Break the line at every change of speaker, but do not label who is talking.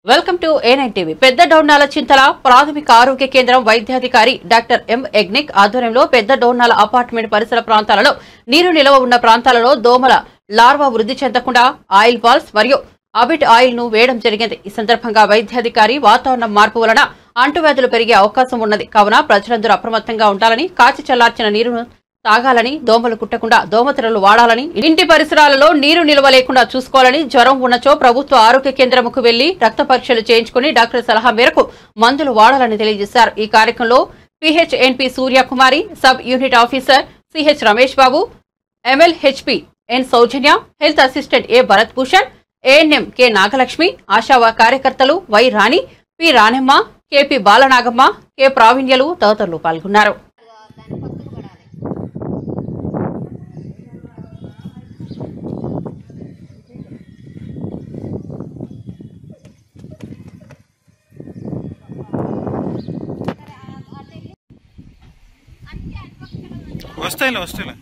Welcome to A9 TV. పెద్ద డోర్నాల చింతల ప్రాథమిక ఆరోగ్య కేంద్రం వైద్యాధికారి డాక్టర్ ఎం ఎగ్నిక్ ఆధ్వర్యంలో పెద్ద డోర్నాల అపార్ట్మెంట్ పరిసర ప్రాంతాలలో నీరు నిల్వ ఉన్న ప్రాంతాలలో దోమల లార్వా వృద్ధి చెందకుండా ఆయిల్ బాల్స్ మరియు అబిట్ ఆయిల్ ను వేయడం జరిగింది. ఈ సందర్భంగా వైద్యాధికారి వాతావరణ మార్పు వలన అంటువ్యాధులు పెరిగే అవకాశం ఉన్నది కావున ప్రజలందరూ అప్రమత్తంగా ఉండాలని, కాచి చల్లార్చిన నీరును తాగాలని, దోమలు కుట్టకుండా దోమతెరలు వాడాలని, ఇంటి పరిసరాలలో నీరు నిల్వ లేకుండా చూసుకోవాలని, జ్వరం ఉన్నచో ప్రభుత్వ ఆరోగ్య కేంద్రంకు వెళ్లి రక్త పరీక్షలు చేయించుకుని డాక్టర్ సలహా మేరకు మందులు వాడాలని తెలియజేశారు. ఈ కార్యక్రమంలో PHNP Suryakumari, sub unit officer CH Ramesh Babu, MLHP N Soujanya, health assistant A Bharat Bhushan, ANM K Nagalakshmi, ASHA కార్యకర్తలు Y రాణి, P Ranemma, KP Balanagamma, K ప్రావీణ్యలు తదితరులు పాల్గొన్నారు.
వస్తాయిలే